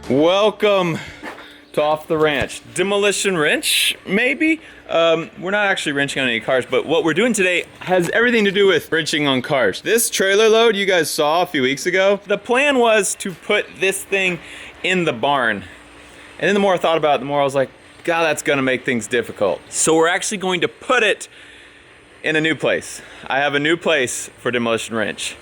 Welcome to Off the Ranch. Demolition wrench, maybe? We're not actually wrenching on any cars, but what we're doing today has everything to do with wrenching on cars. This trailer load you guys saw a few weeks ago, the plan was to put this thing in the barn. And then the more I thought about it, the more I was like, God, that's gonna make things difficult. So we're actually going to put it in a new place. I have a new place for Demolition wrench.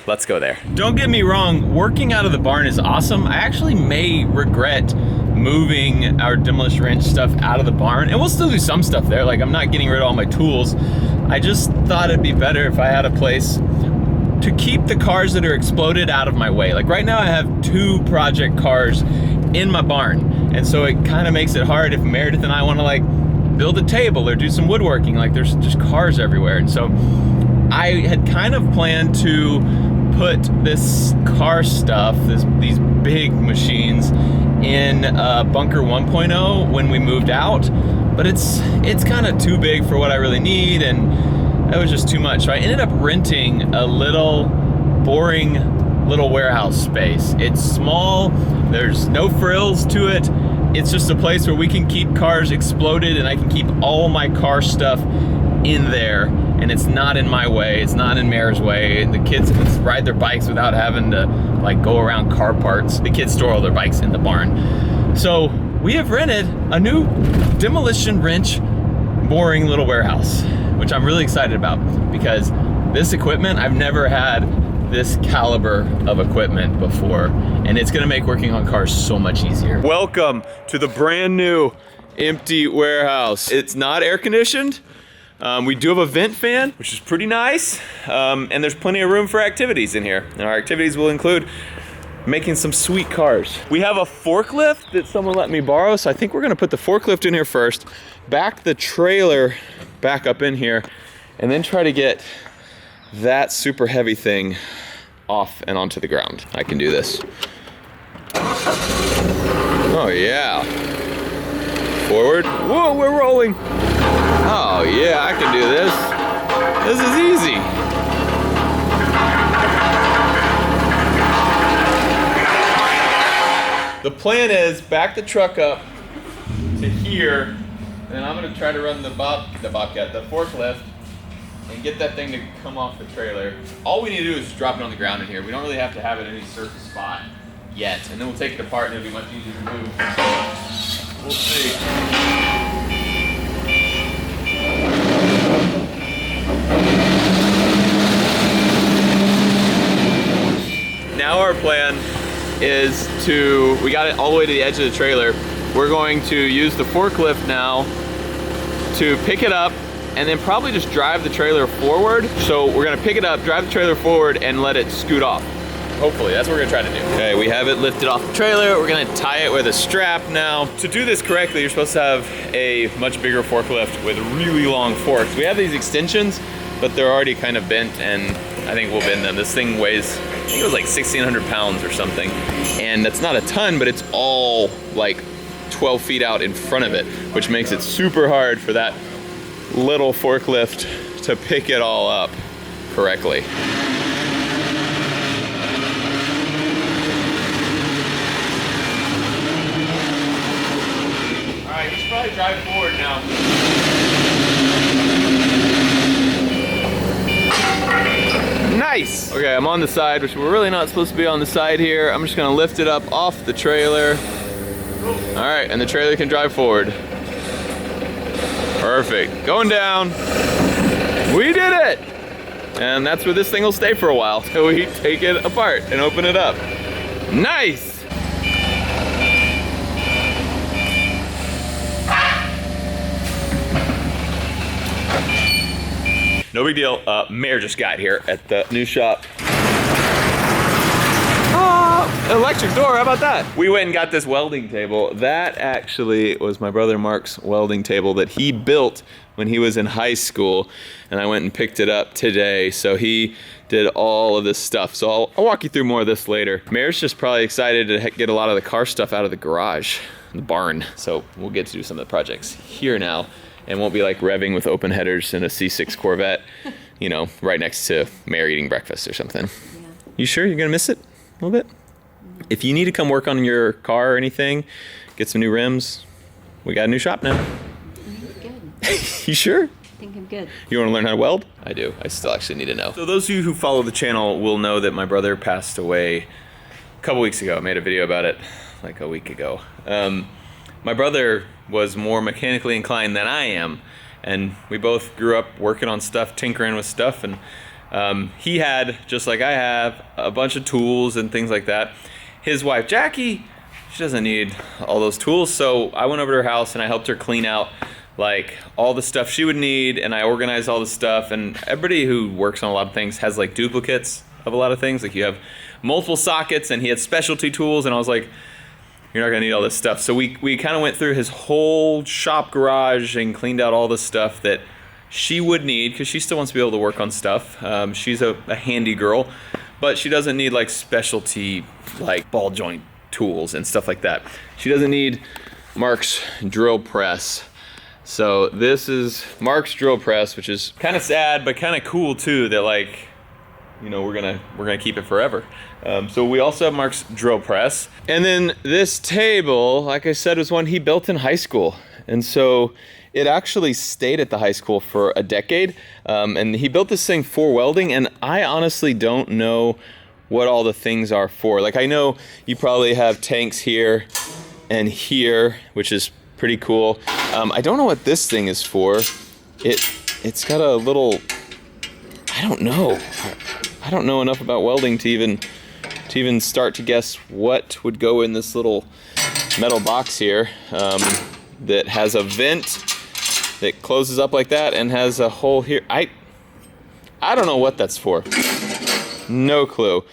Let's go there. Don't get me wrong, working out of the barn is awesome. I actually may regret moving our Demolition wrench stuff out of the barn, and we'll still do some stuff there. Like, I'm not getting rid of all my tools. I just thought it'd be better if I had a place to keep the cars that are exploded out of my way. Like right now I have 2 project cars in my barn, and so it kind of makes it hard if Meredith and I want to like build a table or do some woodworking. Like there's just cars everywhere, and so I had kind of planned to put this car stuff, these big machines, in Bunker 1.0 when we moved out, but it's kind of too big for what I really need, and that was just too much. So I ended up renting a little boring little warehouse space. It's small, there's no frills to it. It's just a place where we can keep cars exploded, and I can keep all my car stuff in there, and it's not in my way, it's not in Mare's way. The kids can ride their bikes without having to like go around car parts. The kids store all their bikes in the barn. So we have rented a new Demolition wrench boring little warehouse, which I'm really excited about because this equipment, I've never had this caliber of equipment before, and it's gonna make working on cars so much easier. Welcome to the brand new empty warehouse. It's not air conditioned. We do have a vent fan, which is pretty nice, and there's plenty of room for activities in here. And our activities will include making some sweet cars. We have a forklift that someone let me borrow, so I think we're gonna put the forklift in here first, back the trailer back up in here, and then try to get that super heavy thing off and onto the ground. I can do this. Oh yeah. Forward. Whoa, we're rolling. Oh yeah, I can do this. This is easy. The plan is back the truck up to here, and I'm gonna try to run the forklift, and get that thing to come off the trailer. All we need to do is drop it on the ground in here. We don't really have to have it in any certain spot yet, and then we'll take it apart and it'll be much easier to move. We'll see. Now our plan is we got it all the way to the edge of the trailer. We're going to use the forklift now to pick it up and then probably just drive the trailer forward. So we're gonna pick it up, drive the trailer forward, and let it scoot off. Hopefully, that's what we're gonna try to do. Okay, we have it lifted off the trailer. We're gonna tie it with a strap now. To do this correctly, you're supposed to have a much bigger forklift with really long forks. We have these extensions, but they're already kind of bent, and I think we'll bend them. This thing weighs, I think it was like 1,600 pounds or something. And that's not a ton, but it's all like 12 feet out in front of it, which makes it super hard for that little forklift to pick it all up correctly. All right, you should probably drive forward now. Nice! Okay, I'm on the side, which we're really not supposed to be on the side here. I'm just gonna lift it up off the trailer. All right, and the trailer can drive forward. Perfect. Going down. We did it! And that's where this thing will stay for a while till we take it apart and open it up. Nice! No big deal. Mare just got here at the new shop. Electric door, how about that? We went and got this welding table. That actually was my brother Mark's welding table that he built when he was in high school, and I went and picked it up today. So he did all of this stuff. So I'll walk you through more of this later. Mare's just probably excited to get a lot of the car stuff out of the garage, the barn. So we'll get to do some of the projects here now, and won't be like revving with open headers in a C6 Corvette, you know, right next to Mare eating breakfast or something. Yeah. You sure you're gonna miss it a little bit? if you need to come work on your car or anything, get some new rims, we got a new shop now. Good. You sure? I think I'm good. You want to learn how to weld? I do. I still actually need to know. So those of you who follow the channel will know that my brother passed away a couple weeks ago. I made a video about it like a week ago. My brother was more mechanically inclined than I am, and we both grew up working on stuff, tinkering with stuff, and he had, just like I have, a bunch of tools and things like that. His wife, Jackie, she doesn't need all those tools, so I went over to her house and I helped her clean out like all the stuff she would need, and I organized all the stuff. And everybody who works on a lot of things has like duplicates of a lot of things. Like you have multiple sockets, and he had specialty tools, and I was like, you're not gonna need all this stuff. So we kind of went through his whole shop garage and cleaned out all the stuff that she would need, because she still wants to be able to work on stuff. She's a handy girl, but she doesn't need like specialty like ball joint tools and stuff like that. She doesn't need Mark's drill press. So this is Mark's drill press, which is kind of sad, but kind of cool too, that like, you know, we're gonna keep it forever. So we also have Mark's drill press. And then this table, like I said, was one he built in high school. And so it actually stayed at the high school for a decade. And he built this thing for welding, and I honestly don't know what all the things are for. Like I know you probably have tanks here and here, which is pretty cool. I don't know what this thing is for. It's got a little, I don't know. I don't know enough about welding to even start to guess what would go in this little metal box here, that has a vent that closes up like that and has a hole here. I don't know what that's for. No clue.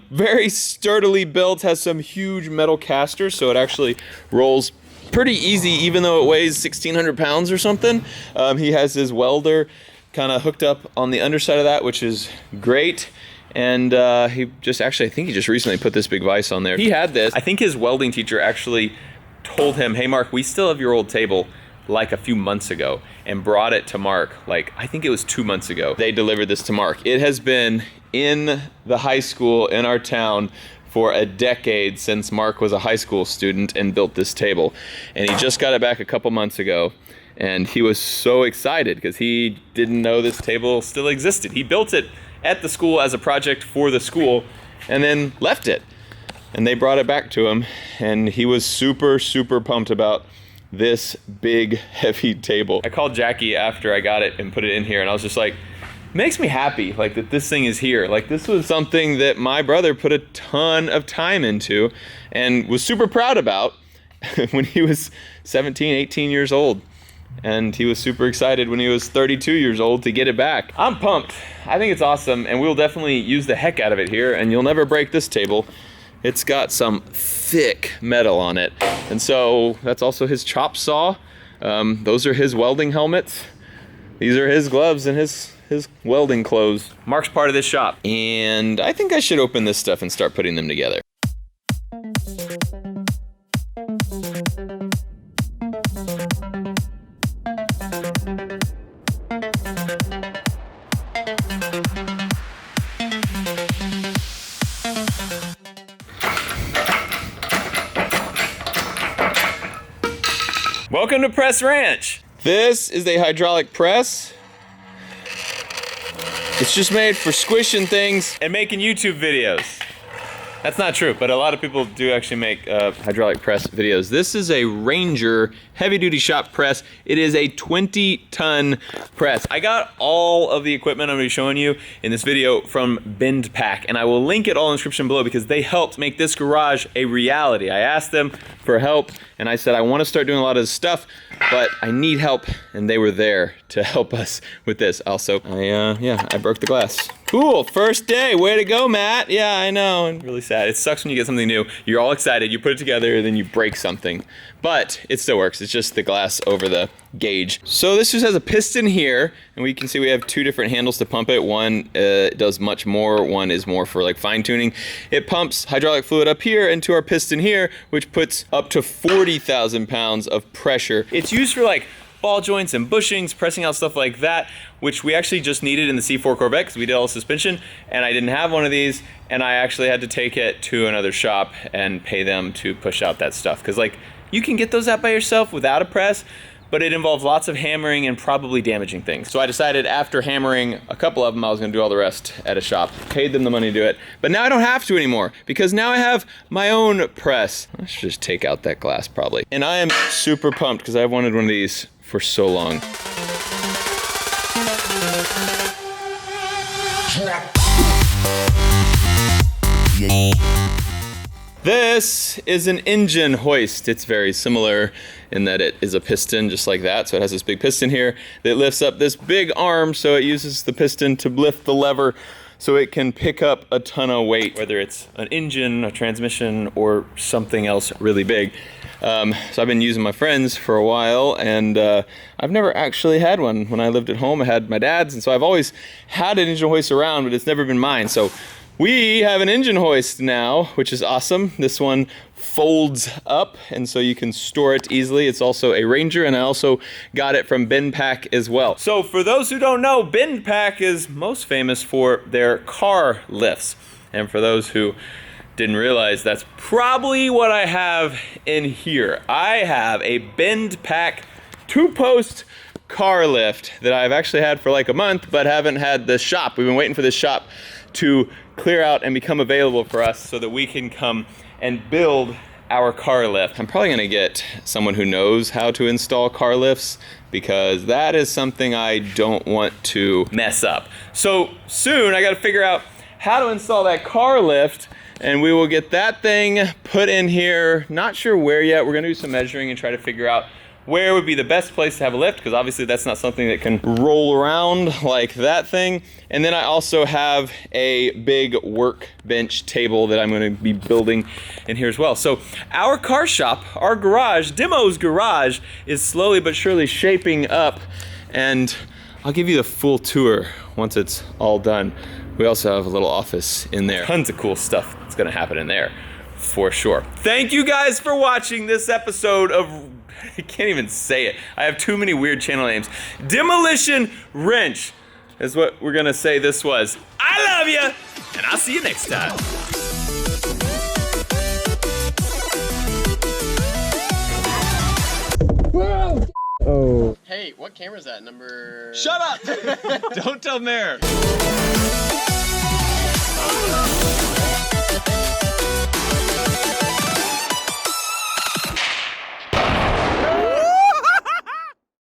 Very sturdily built, has some huge metal casters, so it actually rolls pretty easy, even though it weighs 1,600 pounds or something. He has his welder kind of hooked up on the underside of that, which is great. And he just actually, I think he just recently put this big vise on there. He had this. I think his welding teacher actually told him, hey Mark, we still have your old table, like a few months ago, and brought it to Mark. Like, I think it was 2 months ago. They delivered this to Mark. It has been in the high school in our town for a decade, since Mark was a high school student and built this table. And he just got it back a couple months ago. And he was so excited because he didn't know this table still existed. He built it at the school as a project for the school and then left it. And they brought it back to him, and he was super, super pumped about this big, heavy table. I called Jackie after I got it and put it in here, and I was just like, makes me happy like that this thing is here. Like, this was something that my brother put a ton of time into and was super proud about when he was 17, 18 years old. And he was super excited when he was 32 years old to get it back. I'm pumped. I think it's awesome, and we'll definitely use the heck out of it here, and you'll never break this table. It's got some thick metal on it. And so that's also his chop saw. Those are his welding helmets. These are his gloves and his welding clothes. Mark's part of this shop. And I think I should open this stuff and start putting them together. Welcome to Press Ranch. This is a hydraulic press. It's just made for squishing things and making YouTube videos. That's not true, but a lot of people do actually make hydraulic press videos. This is a Ranger heavy-duty shop press. It is a 20-ton press. I got all of the equipment I'm going to be showing you in this video from Bend Pack, and I will link it all in the description below because they helped make this garage a reality. I asked them for help, and I said, I want to start doing a lot of this stuff, but I need help, and they were there to help us with this. Also, I broke the glass. Cool, first day, way to go, Matt. Yeah, I know, really sad. It sucks when you get something new. You're all excited, you put it together, and then you break something. But it still works, it's just the glass over the gauge. So this just has a piston here, and we can see we have two different handles to pump it. One does much more, one is more for like fine tuning. It pumps hydraulic fluid up here into our piston here, which puts up to 40,000 pounds of pressure. It's used for like ball joints and bushings, pressing out stuff like that, which we actually just needed in the C4 Corvette because we did all the suspension, and I didn't have one of these, and I actually had to take it to another shop and pay them to push out that stuff. Because like, you can get those out by yourself without a press, but it involves lots of hammering and probably damaging things. So I decided after hammering a couple of them, I was gonna do all the rest at a shop. Paid them the money to do it, but now I don't have to anymore because now I have my own press. I should just take out that glass probably. And I am super pumped because I've wanted one of these for so long. This is an engine hoist. It's very similar in that it is a piston just like that. So it has this big piston here that lifts up this big arm, so it uses the piston to lift the lever so it can pick up a ton of weight, whether it's an engine, a transmission, or something else really big. So I've been using my friends for a while, and I've never actually had one. When I lived at home, I had my dad's, and so I've always had an engine hoist around, but it's never been mine. So we have an engine hoist now, which is awesome. This one folds up, and so you can store it easily. It's also a Ranger, and I also got it from BendPak as well. So for those who don't know, BendPak is most famous for their car lifts. And for those who didn't realize, that's probably what I have in here. I have a BendPak 2-post car lift that I've actually had for like a month, but haven't had the shop. We've been waiting for this shop to clear out and become available for us so that we can come and build our car lift. I'm probably gonna get someone who knows how to install car lifts because that is something I don't want to mess up. So soon I gotta figure out how to install that car lift, and we will get that thing put in here. Not sure where yet. We're gonna do some measuring and try to figure out where would be the best place to have a lift, because obviously that's not something that can roll around like that thing. And then I also have a big workbench table that I'm gonna be building in here as well. So our car shop, our garage, Demo's garage, is slowly but surely shaping up, and I'll give you the full tour once it's all done. We also have a little office in there. Tons of cool stuff that's gonna happen in there, for sure. Thank you guys for watching this episode of, I can't even say it. I have too many weird channel names. Demolition Wrench is what we're gonna say this was. I love you, and I'll see you next time. Oh. Hey, what camera is that? Number... Shut up! Don't tell Mayor.